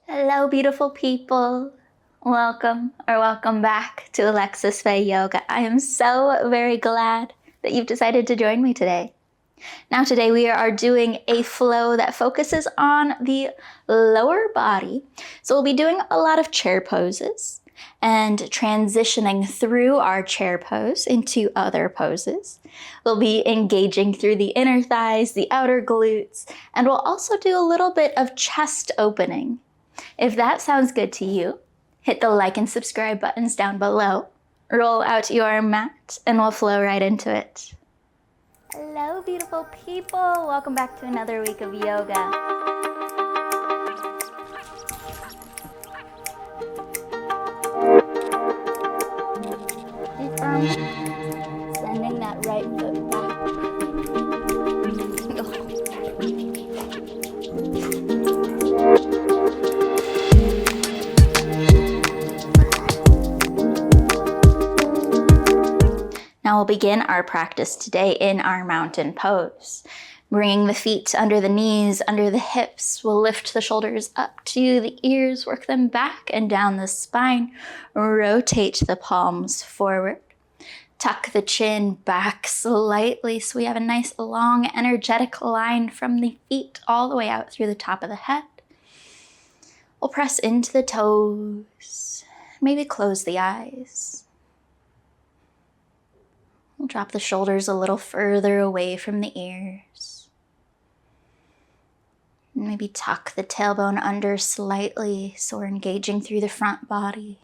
Hello, beautiful people. Welcome back to Alexis Faye Yoga. I am so very glad that you've decided to join me today. Now today we are doing a flow that focuses on the lower body. So we'll be doing a lot of chair poses and transitioning through our chair pose into other poses. We'll be engaging through the inner thighs, the outer glutes, and we'll also do a little bit of chest opening. If that sounds good to you, hit the like and subscribe buttons down below. Roll out your mat and we'll flow right into it. Hello, beautiful people. Welcome back to another week of yoga. Stay firm. Sending that right foot back. Now we'll begin our practice today in our mountain pose. Bringing the feet under the knees, under the hips. We'll lift the shoulders up to the ears, work them back and down the spine. Rotate the palms forward. Tuck the chin back slightly so we have a nice long energetic line from the feet all the way out through the top of the head. We'll press into the toes. Maybe close the eyes. We'll drop the shoulders a little further away from the ears. Maybe tuck the tailbone under slightly so we're engaging through the front body.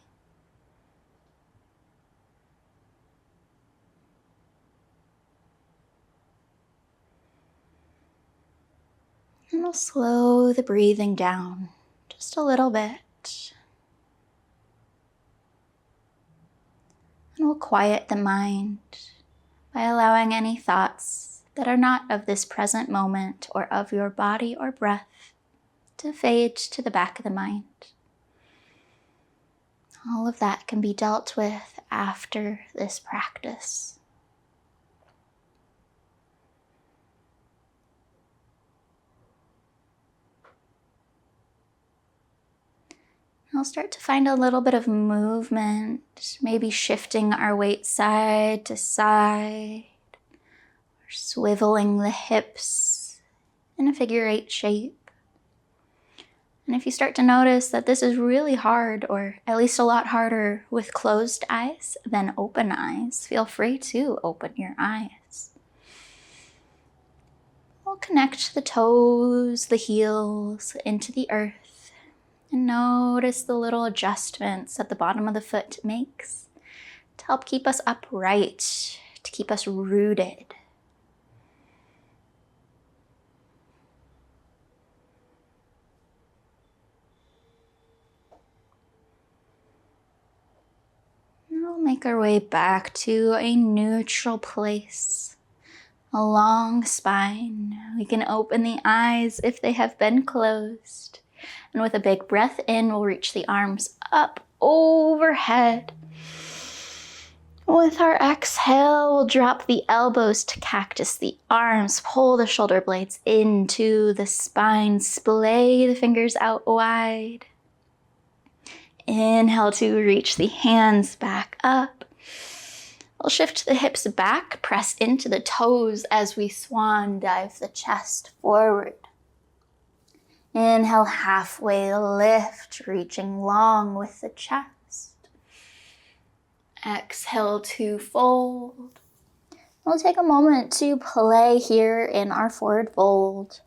And we'll slow the breathing down just a little bit. And we'll quiet the mind by allowing any thoughts that are not of this present moment or of your body or breath to fade to the back of the mind. All of that can be dealt with after this practice. I'll start to find a little bit of movement, maybe shifting our weight side to side, or swiveling the hips in a figure 8 shape. And if you start to notice that this is really hard, or at least a lot harder with closed eyes than open eyes, feel free to open your eyes. We'll connect the toes, the heels into the earth. And notice the little adjustments that the bottom of the foot makes to help keep us upright, to keep us rooted. And we'll make our way back to a neutral place, a long spine. We can open the eyes if they have been closed. And with a big breath in, we'll reach the arms up overhead. With our exhale, we'll drop the elbows to cactus the arms, pull the shoulder blades into the spine, splay the fingers out wide. Inhale to reach the hands back up. We'll shift the hips back, press into the toes as we swan dive the chest forward. Inhale, halfway lift, reaching long with the chest. Exhale to fold. We'll take a moment to play here in our forward fold.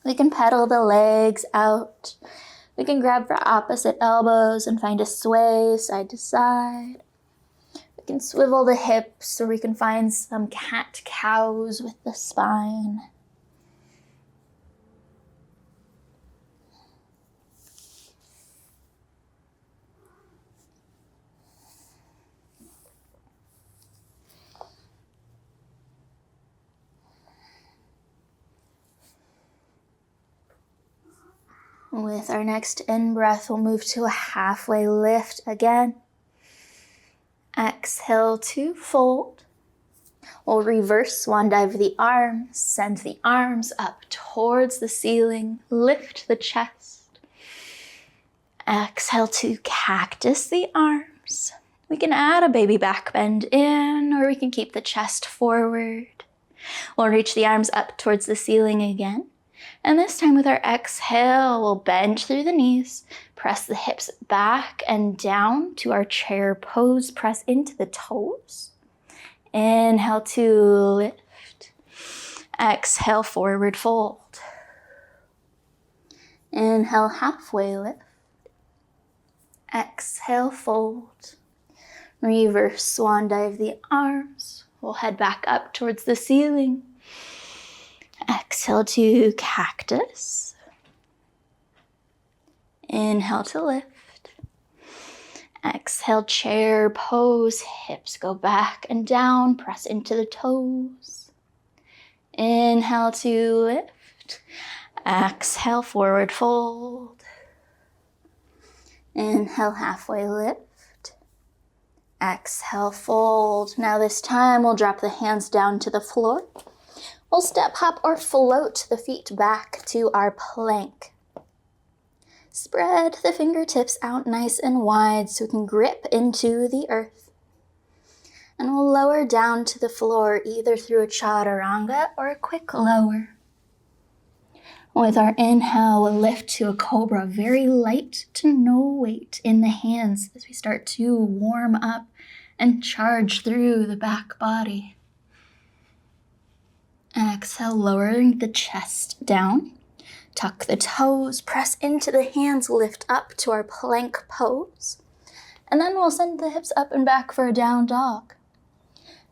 We can pedal the legs out. We can grab for opposite elbows and find a sway side to side. We can swivel the hips, or we can find some cat-cows with the spine. With our next in-breath, we'll move to a halfway lift again. Exhale to fold. We'll reverse swan dive the arms, send the arms up towards the ceiling, lift the chest. Exhale to cactus the arms. We can add a baby back bend in, or we can keep the chest forward. We'll reach the arms up towards the ceiling again. And this time with our exhale, we'll bend through the knees, press the hips back and down to our chair pose, press into the toes. Inhale to lift. Exhale, forward fold. Inhale, halfway lift. Exhale, fold. Reverse swan dive the arms. We'll head back up towards the ceiling. Exhale to cactus. Inhale to lift. Exhale, chair pose. Hips go back and down. Press into the toes. Inhale to lift. Exhale, forward fold. Inhale, halfway lift. Exhale, fold. Now this time we'll drop the hands down to the floor. We'll step, hop, or float the feet back to our plank. Spread the fingertips out nice and wide so we can grip into the earth. And we'll lower down to the floor either through a chaturanga or a quick lower. With our inhale, we'll lift to a cobra, very light to no weight in the hands as we start to warm up and charge through the back body. Exhale, lowering the chest down. Tuck the toes, press into the hands, lift up to our plank pose. And then we'll send the hips up and back for a down dog.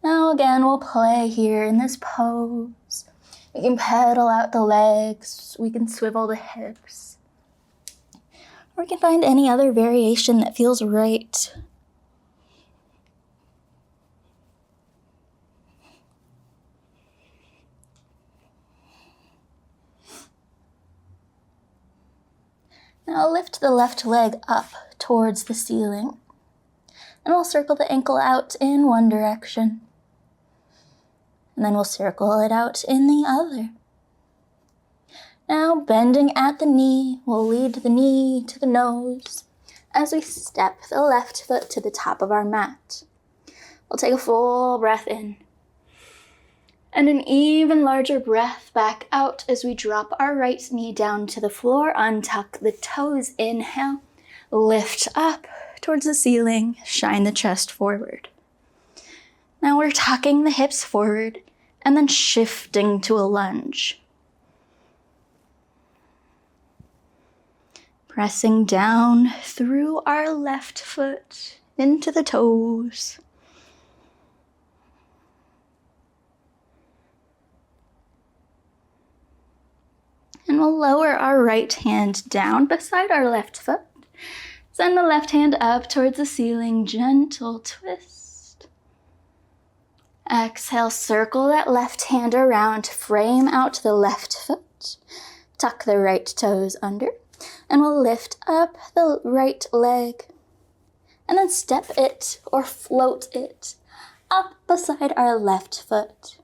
Now again, we'll play here in this pose. We can pedal out the legs, we can swivel the hips. Or we can find any other variation that feels right. Now lift the left leg up towards the ceiling. And we'll circle the ankle out in one direction. And then we'll circle it out in the other. Now bending at the knee, we'll lead the knee to the nose as we step the left foot to the top of our mat. We'll take a full breath in. And an even larger breath back out as we drop our right knee down to the floor, untuck the toes, inhale, lift up towards the ceiling, shine the chest forward. Now we're tucking the hips forward and then shifting to a lunge. Pressing down through our left foot into the toes. And we'll lower our right hand down beside our left foot. Send the left hand up towards the ceiling, gentle twist. Exhale, circle that left hand around, frame out the left foot. Tuck the right toes under, and we'll lift up the right leg. And then step it or float it up beside our left foot.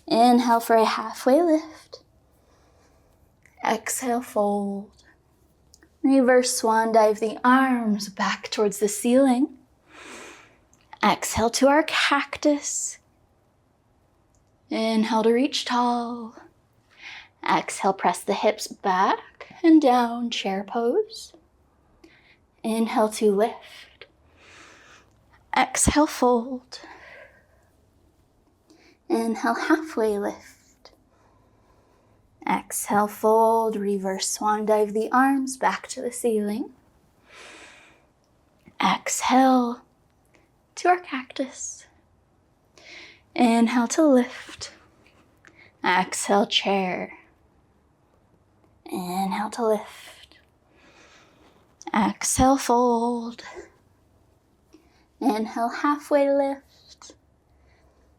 Inhale for a halfway lift. Exhale, fold. Reverse swan dive the arms back towards the ceiling. Exhale to our cactus. Inhale to reach tall. Exhale, press the hips back and down, chair pose. Inhale to lift. Exhale, fold. Inhale, halfway lift. Exhale, fold, reverse swan dive the arms back to the ceiling. Exhale to our cactus. Inhale to lift. Exhale, chair. Inhale to lift. Exhale, fold. Inhale, halfway lift.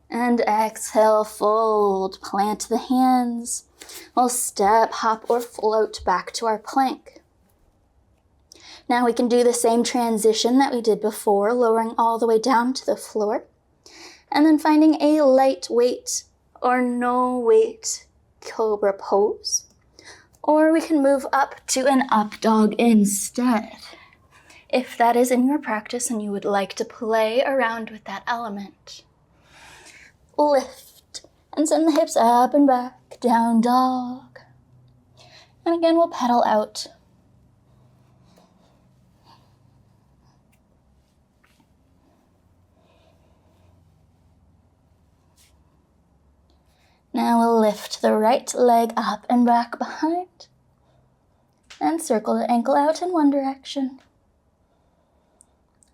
And exhale, fold. Plant the hands. We'll step, hop, or float back to our plank. Now we can do the same transition that we did before, lowering all the way down to the floor, and then finding a lightweight or no weight cobra pose, Or we can move up to an up dog instead. If that is in your practice and you would like to play around with that element. Lift and send the hips up and back, down dog. And again, we'll pedal out. Now we'll lift the right leg up and back behind and circle the ankle out in one direction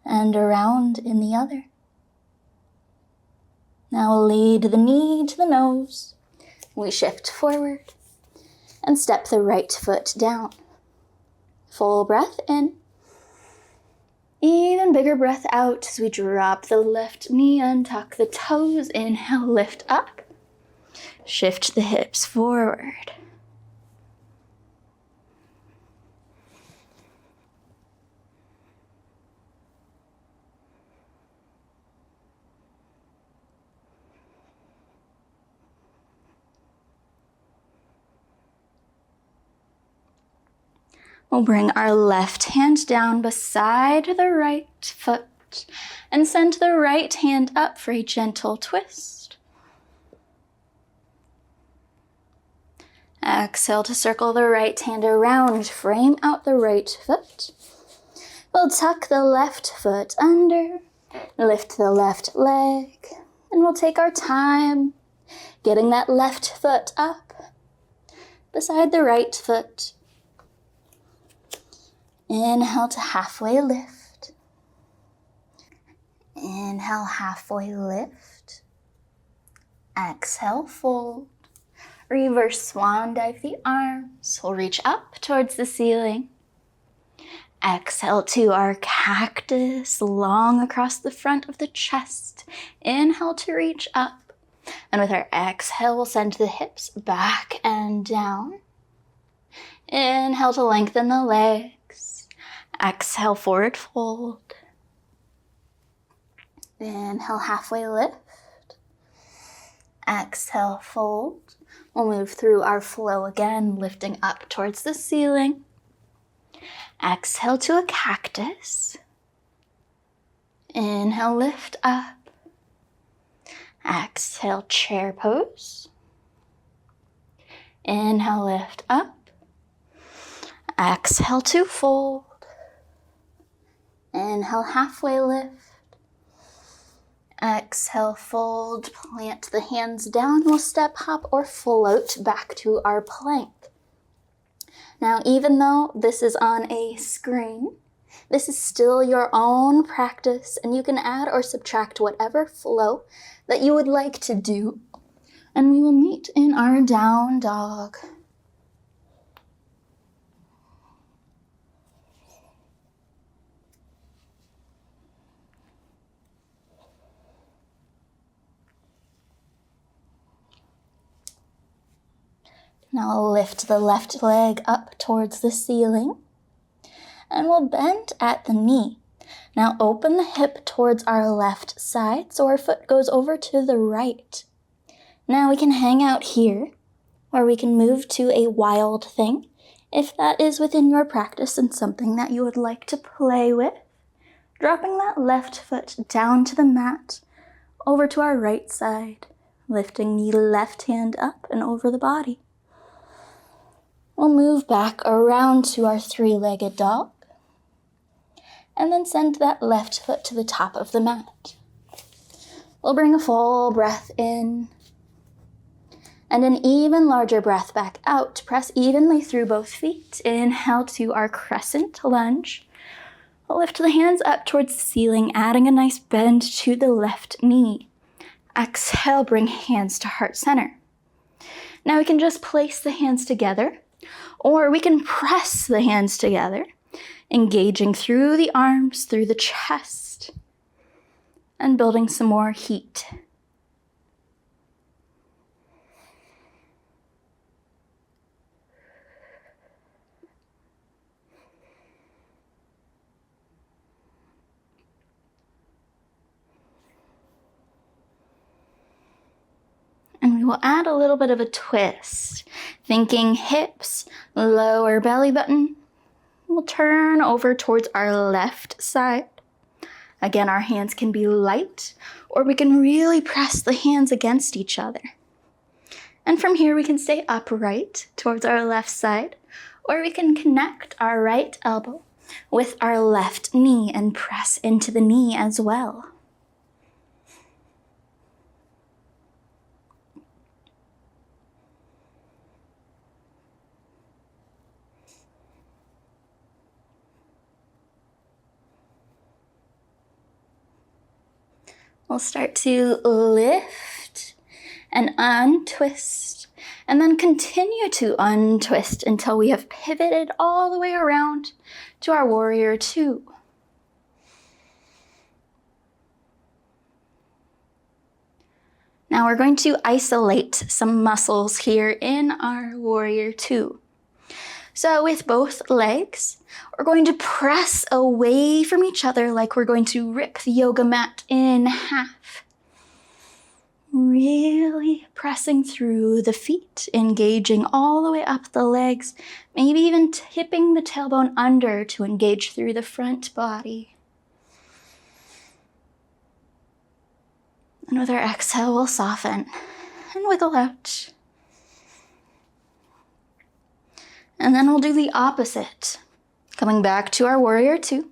and around in the other. Now we'll lead the knee to the nose. We shift forward and step the right foot down. Full breath in. Even bigger breath out as we drop the left knee and tuck the toes. Inhale, lift up. Shift the hips forward. We'll bring our left hand down beside the right foot and send the right hand up for a gentle twist. Exhale to circle the right hand around, frame out the right foot. We'll tuck the left foot under, lift the left leg, and we'll take our time getting that left foot up beside the right foot. Inhale to halfway lift. Inhale, halfway lift. Exhale, fold. Reverse swan dive the arms. We'll reach up towards the ceiling. Exhale to our cactus, long across the front of the chest. Inhale to reach up. And with our exhale, we'll send the hips back and down. Inhale to lengthen the legs. Exhale, forward fold. Inhale, halfway lift. Exhale, fold. We'll move through our flow again, lifting up towards the ceiling. Exhale to a cactus. Inhale, lift up. Exhale, chair pose. Inhale, lift up. Exhale to fold. Inhale, halfway lift. Exhale, fold, plant the hands down. We'll step, hop, or float back to our plank. Now, even though this is on a screen, this is still your own practice, and you can add or subtract whatever flow that you would like to do. And we will meet in our down dog. Now we'll lift the left leg up towards the ceiling and we'll bend at the knee. Now open the hip towards our left side so our foot goes over to the right. Now we can hang out here or we can move to a wild thing if that is within your practice and something that you would like to play with. Dropping that left foot down to the mat over to our right side, lifting the left hand up and over the body. We'll move back around to our three-legged dog and then send that left foot to the top of the mat. We'll bring a full breath in and an even larger breath back out. Press evenly through both feet. Inhale to our crescent lunge. We'll lift the hands up towards the ceiling, adding a nice bend to the left knee. Exhale, bring hands to heart center. Now we can just place the hands together, or we can press the hands together, engaging through the arms, through the chest, and building some more heat. And we we'll add a little bit of a twist. Thinking hips, lower belly button. We'll turn over towards our left side. Again, our hands can be light, or we can really press the hands against each other. And from here, we can stay upright towards our left side, or we can connect our right elbow with our left knee and press into the knee as well. We'll start to lift and untwist, and then continue to untwist until we have pivoted all the way around to our warrior two. Now we're going to isolate some muscles here in our warrior two. So with both legs, we're going to press away from each other like we're going to rip the yoga mat in half. Really pressing through the feet, engaging all the way up the legs, maybe even tipping the tailbone under to engage through the front body. And with our exhale, we'll soften and wiggle out. And then we'll do the opposite. Coming back to our warrior two.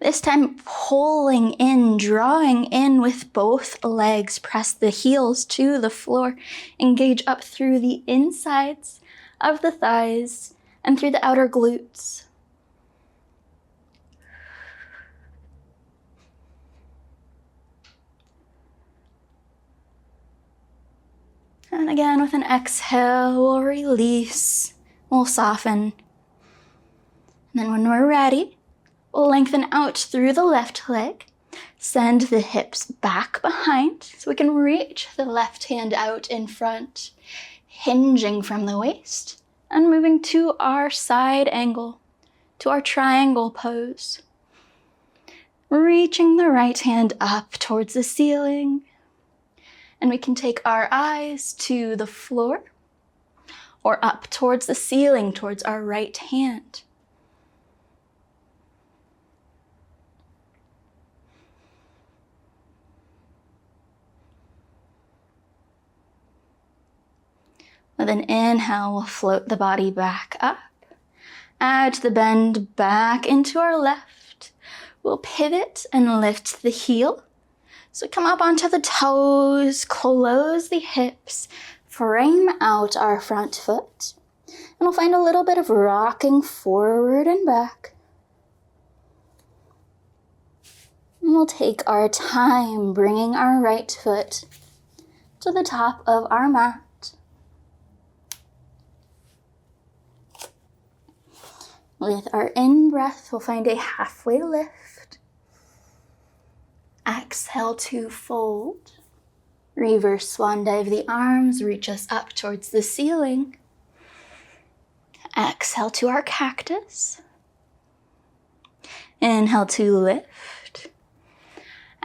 This time pulling in, drawing in with both legs. Press the heels to the floor. Engage up through the insides of the thighs and through the outer glutes. And again, with an exhale, we'll release. We'll soften. And then when we're ready, we'll lengthen out through the left leg. Send the hips back behind so we can reach the left hand out in front, hinging from the waist and moving to our side angle, to our triangle pose. Reaching the right hand up towards the ceiling. And we can take our eyes to the floor or up towards the ceiling, towards our right hand. With an inhale, we'll float the body back up. Add the bend back into our left. We'll pivot and lift the heel. So come up onto the toes, close the hips, frame out our front foot. And we'll find a little bit of rocking forward and back. And we'll take our time bringing our right foot to the top of our mat. With our in-breath, we'll find a halfway lift. Exhale to fold. Reverse swan dive the arms, reach us up towards the ceiling. Exhale to our cactus. Inhale to lift.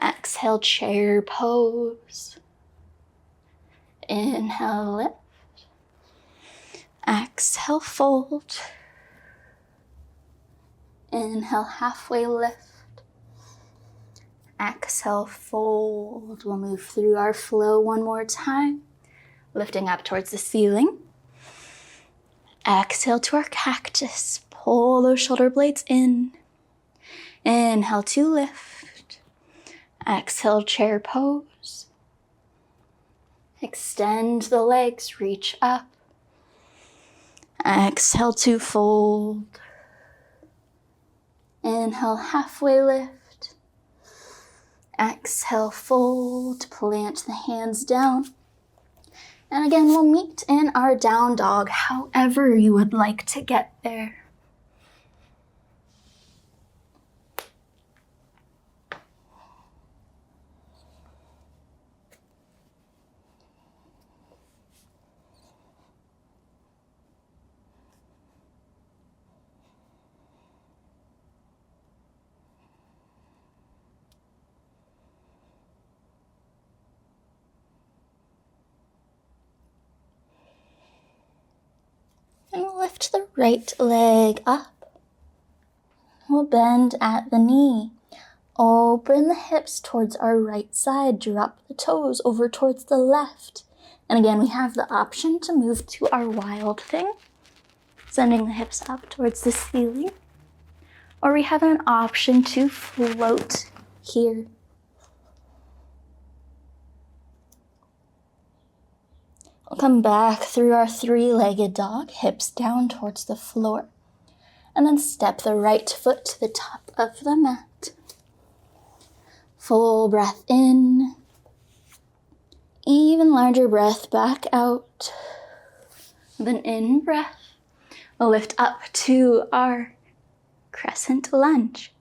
Exhale, chair pose. Inhale, lift. Exhale, fold. Inhale, halfway lift. Exhale, fold. We'll move through our flow one more time. Lifting up towards the ceiling. Exhale to our cactus. Pull those shoulder blades in. Inhale to lift. Exhale, chair pose. Extend the legs, reach up. Exhale to fold. Inhale, halfway lift. Exhale, fold, plant the hands down. And again, we'll meet in our down dog, however you would like to get there. lift the right leg up. We'll bend at the knee. Open the hips towards our right side. Drop the toes over towards the left. And again, we have the option to move to our wild thing, sending the hips up towards the ceiling. Or we have an option to float here. We'll come back through our three-legged dog, hips down towards the floor. And then step the right foot to the top of the mat. Full breath in. Even larger breath back out. Then in breath. We'll lift up to our crescent lunge.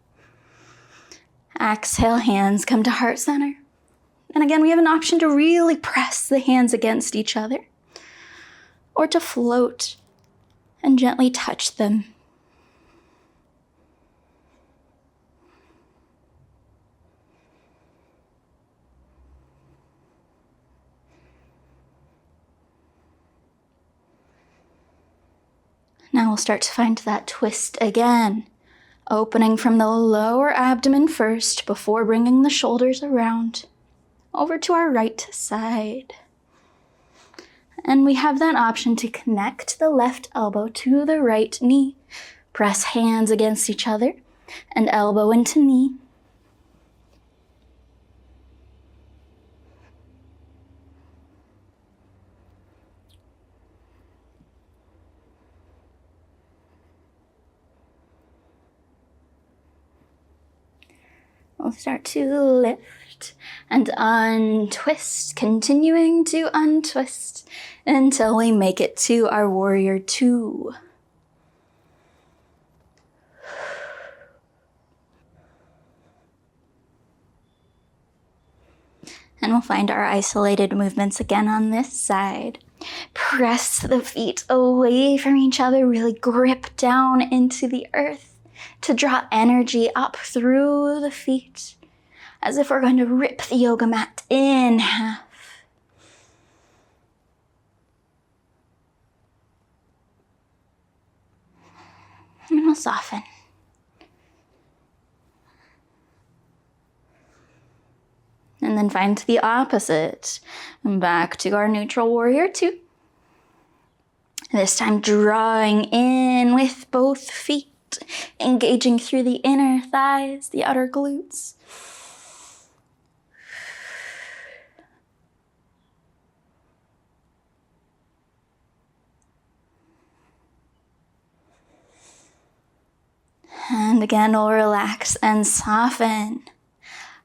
Exhale, hands come to heart center. And again, we have an option to really press the hands against each other, or to float and gently touch them. Now we'll start to find that twist again, opening from the lower abdomen first before bringing the shoulders around over to our right side. And we have that option to connect the left elbow to the right knee. Press hands against each other and elbow into knee. We'll start to lift and untwist, continuing to untwist until we make it to our warrior two. And we'll find our isolated movements again on this side. Press the feet away from each other, really grip down into the earth to draw energy up through the feet, as if we're going to rip the yoga mat in half. And we'll soften. And then find the opposite. Back to our neutral warrior two. This time drawing in with both feet, engaging through the inner thighs, the outer glutes. And again, we'll relax and soften.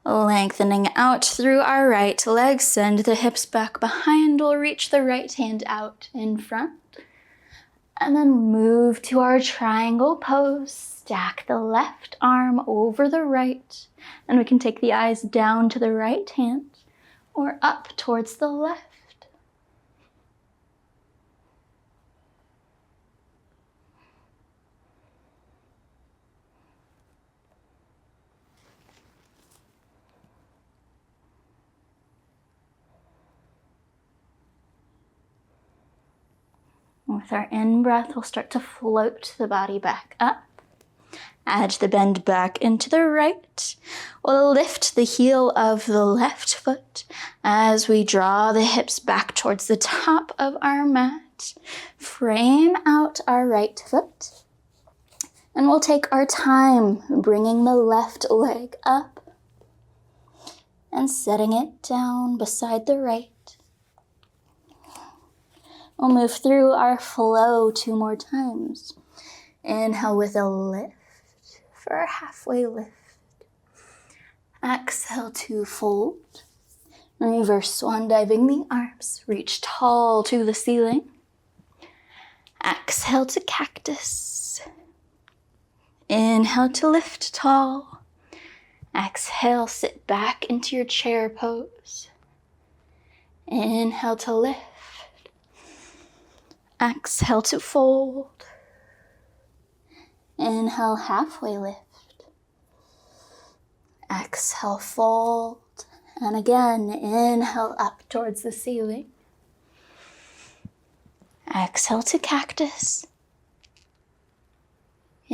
Lengthening out through our right leg, send the hips back behind. We'll reach the right hand out in front. And then move to our triangle pose. Stack the left arm over the right. And we can take the eyes down to the right hand or up towards the left. With our in-breath, we'll start to float the body back up. Add the bend back into the right. We'll lift the heel of the left foot as we draw the hips back towards the top of our mat. Frame out our right foot. And we'll take our time bringing the left leg up and setting it down beside the right. We'll move through our flow 2 more times. Inhale with a lift for a halfway lift. Exhale to fold. Reverse swan diving the arms. Reach tall to the ceiling. Exhale to cactus. Inhale to lift tall. Exhale, sit back into your chair pose. Inhale to lift. Exhale to fold. Inhale, halfway lift. Exhale, fold. And again, inhale up towards the ceiling. Exhale to cactus.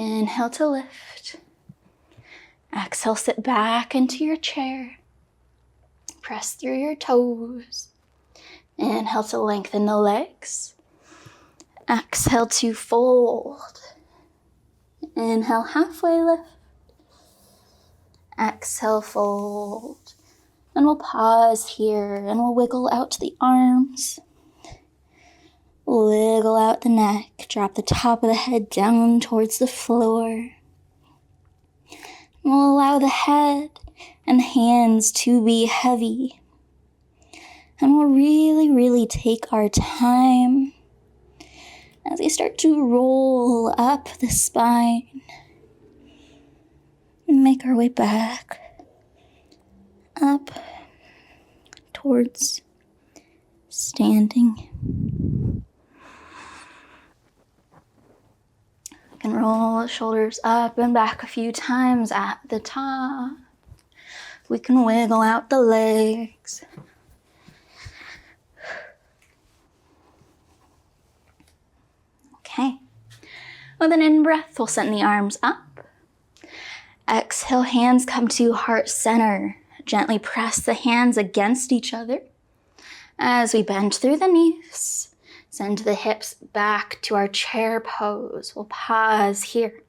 Inhale to lift. Exhale, sit back into your chair. Press through your toes. Inhale to lengthen the legs. Exhale to fold. Inhale, halfway lift. Exhale, fold. And we'll pause here and we'll wiggle out the arms. Wiggle out the neck. Drop the top of the head down towards the floor. We'll allow the head and the hands to be heavy. And we'll really take our time as we start to roll up the spine and make our way back up towards standing. You can roll the shoulders up and back a few times at the top. We can wiggle out the legs. Okay. With an in-breath, we'll send the arms up. Exhale, hands come to heart center. Gently press the hands against each other as we bend through the knees. Send the hips back to our chair pose. We'll pause here,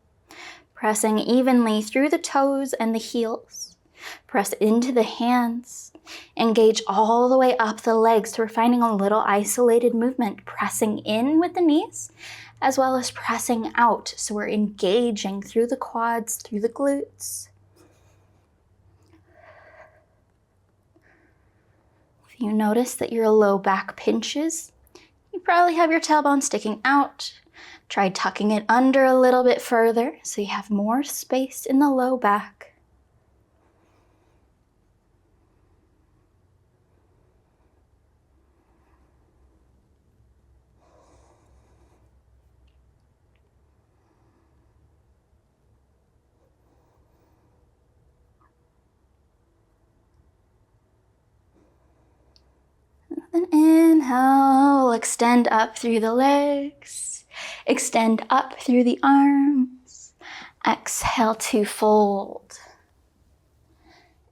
pressing evenly through the toes and the heels. Press into the hands. Engage all the way up the legs. So we're finding a little isolated movement, pressing in with the knees, as well as pressing out. So we're engaging through the quads, through the glutes. If you notice that your low back pinches, you probably have your tailbone sticking out. Try tucking it under a little bit further so you have more space in the low back. Then inhale, extend up through the legs, extend up through the arms. Exhale to fold.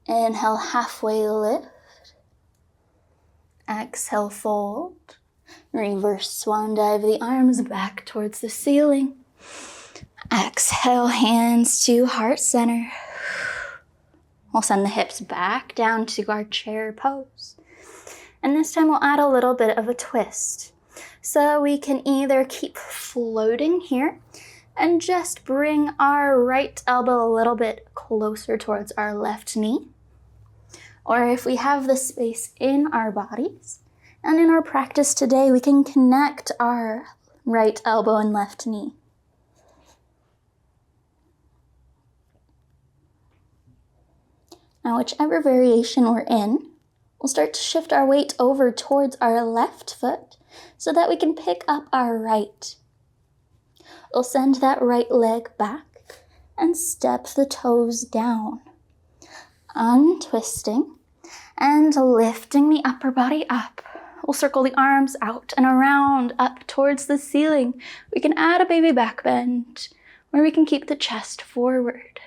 Inhale, halfway lift. Exhale, fold. Reverse swan dive the arms back towards the ceiling. Exhale, hands to heart center. We'll send the hips back down to our chair pose. And this time we'll add a little bit of a twist. So we can either keep floating here and just bring our right elbow a little bit closer towards our left knee. Or if we have the space in our bodies, and in our practice today, we can connect our right elbow and left knee. Now, whichever variation we're in, we'll start to shift our weight over towards our left foot so that we can pick up our right. We'll send that right leg back and step the toes down, untwisting and lifting the upper body up. We'll circle the arms out and around up towards the ceiling. We can add a baby back bend where we can keep the chest forward.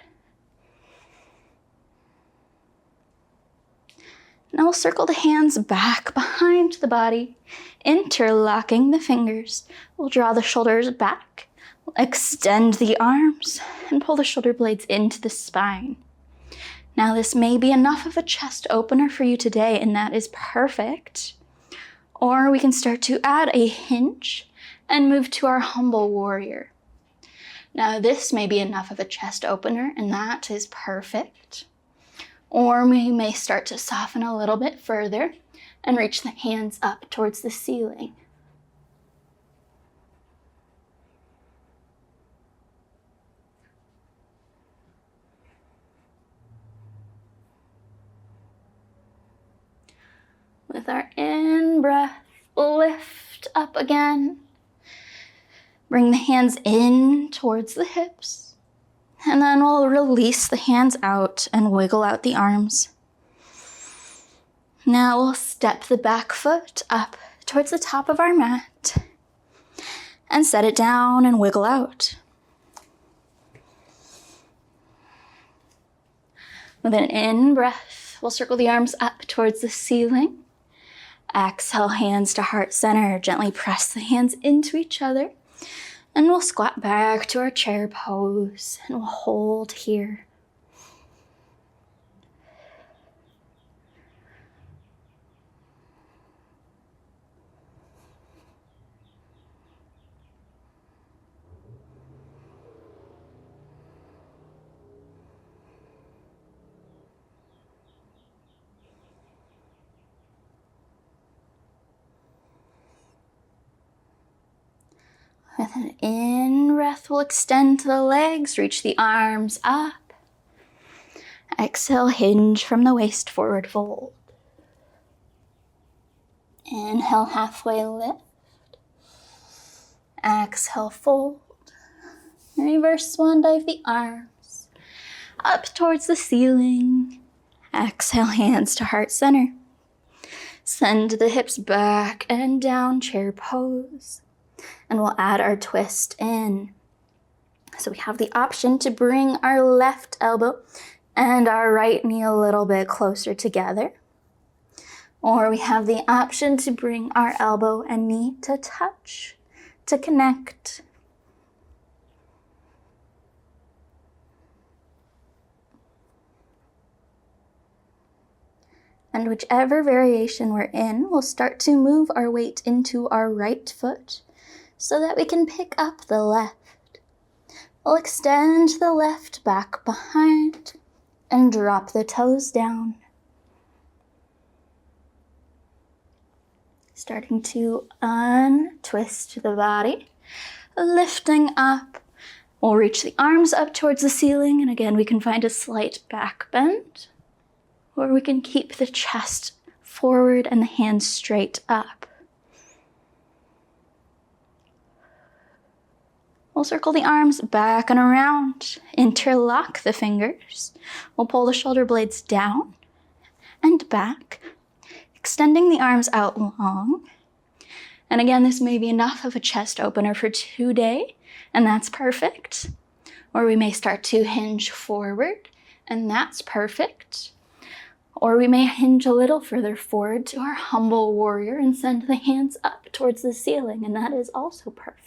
Now we'll circle the hands back behind the body, interlocking the fingers. We'll draw the shoulders back, extend the arms, and pull the shoulder blades into the spine. Now this may be enough of a chest opener for you today, and that is perfect. Or we can start to add a hinge and move to our humble warrior. Now this may be enough of a chest opener, and that is perfect. Or we may start to soften a little bit further and reach the hands up towards the ceiling. With our in-breath, lift up again. Bring the hands in towards the hips. And then we'll release the hands out and wiggle out the arms. Now we'll step the back foot up towards the top of our mat and set it down and wiggle out. With an in-breath, we'll circle the arms up towards the ceiling. Exhale, hands to heart center. Gently press the hands into each other. And we'll squat back to our chair pose. And we'll hold here. With an in-breath, we'll extend to the legs, reach the arms up. Exhale, hinge from the waist, forward fold. Inhale, halfway lift. Exhale, fold. Reverse swan dive the arms up towards the ceiling. Exhale, hands to heart center. Send the hips back and down, chair pose. And we'll add our twist in. So we have the option to bring our left elbow and our right knee a little bit closer together. Or we have the option to bring our elbow and knee to touch, to connect. And whichever variation we're in, we'll start to move our weight into our right foot so that we can pick up the left. We'll extend the left back behind and drop the toes down. Starting to untwist the body, lifting up. We'll reach the arms up towards the ceiling, and again, we can find a slight back bend, or we can keep the chest forward and the hands straight up. We'll circle the arms back and around, interlock the fingers. We'll pull the shoulder blades down and back, extending the arms out long. And again, this may be enough of a chest opener for today, and that's perfect. Or we may start to hinge forward, and that's perfect. Or we may hinge a little further forward to our humble warrior and send the hands up towards the ceiling, and that is also perfect.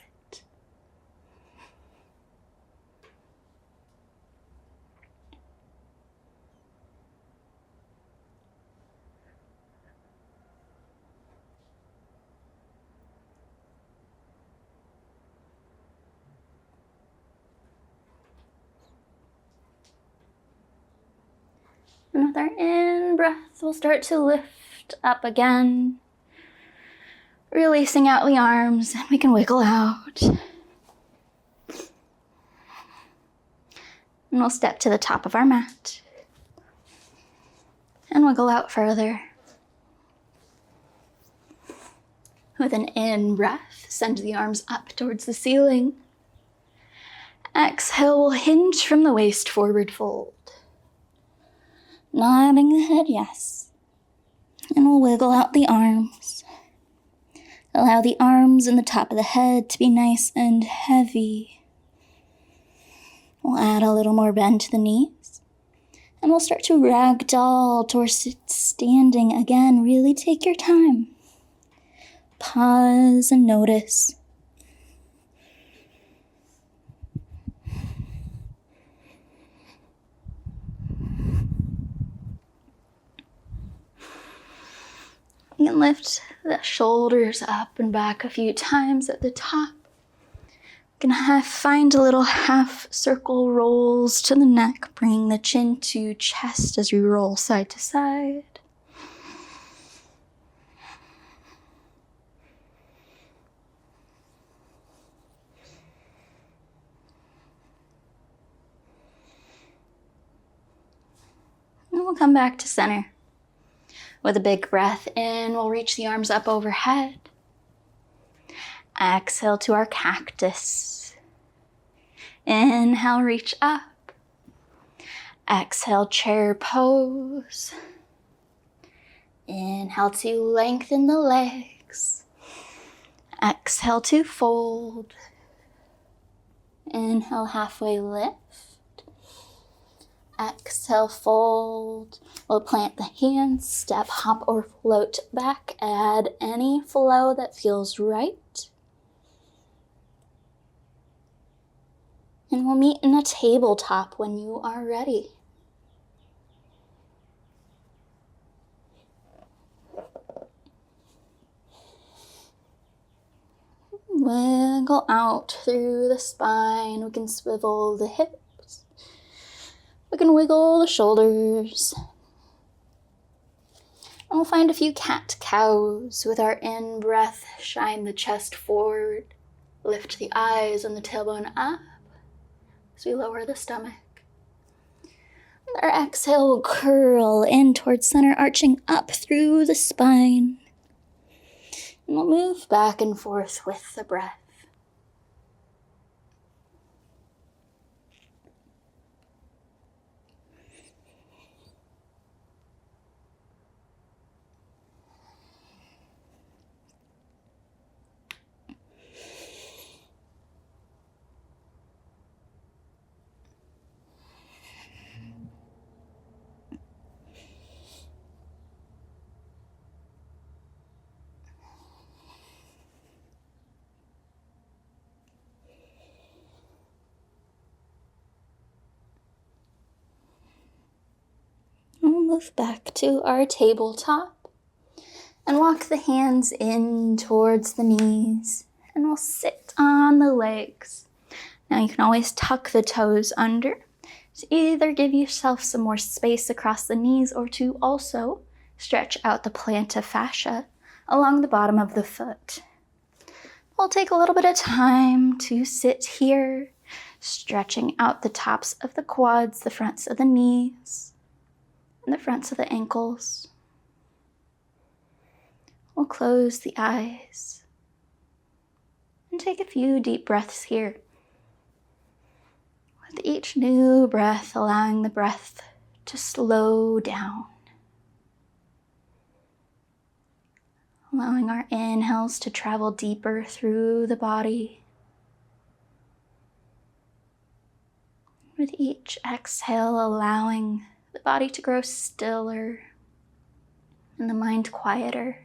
And with our in-breath, we'll start to lift up again, releasing out the arms, and we can wiggle out. And we'll step to the top of our mat and wiggle out further. With an in-breath, send the arms up towards the ceiling. Exhale, we'll hinge from the waist, forward fold. Nodding the head, yes. And we'll wiggle out the arms. Allow the arms and the top of the head to be nice and heavy. We'll add a little more bend to the knees. And we'll start to ragdoll towards standing again. Really take your time. Pause and notice. You can lift the shoulders up and back a few times at the top. You can find a little half circle rolls to the neck, bringing the chin to chest as we roll side to side. And we'll come back to center. With a big breath in, we'll reach the arms up overhead. Exhale to our cactus. Inhale, reach up. Exhale, chair pose. Inhale to lengthen the legs. Exhale to fold. Inhale, halfway lift. Exhale. exhale, fold. We'll plant the hands, step, hop, or float back. Add any flow that feels right. And we'll meet in a tabletop when you are ready. Wiggle out through the spine. We can swivel the hips. We can wiggle the shoulders. And we'll find a few cat-cows. With our in-breath, shine the chest forward. Lift the eyes and the tailbone up as we lower the stomach. And our exhale will curl in towards center, arching up through the spine. And we'll move back and forth with the breath. We'll move back to our tabletop and walk the hands in towards the knees, and we'll sit on the legs. Now you can always tuck the toes under to either give yourself some more space across the knees or to also stretch out the plantar fascia along the bottom of the foot. We'll take a little bit of time to sit here, stretching out the tops of the quads, the fronts of the knees, and the fronts of the ankles. We'll close the eyes and take a few deep breaths here. With each new breath, allowing the breath to slow down. Allowing our inhales to travel deeper through the body. With each exhale, allowing the body to grow stiller and the mind quieter.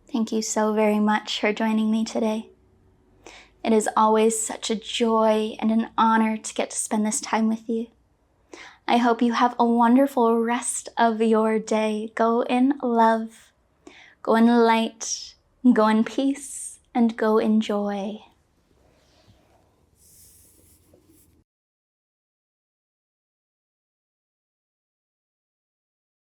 Thank you so very much for joining me today. It is always such a joy and an honor to get to spend this time with you. I hope you have a wonderful rest of your day. Go in love, go in light, go in peace, and go in joy.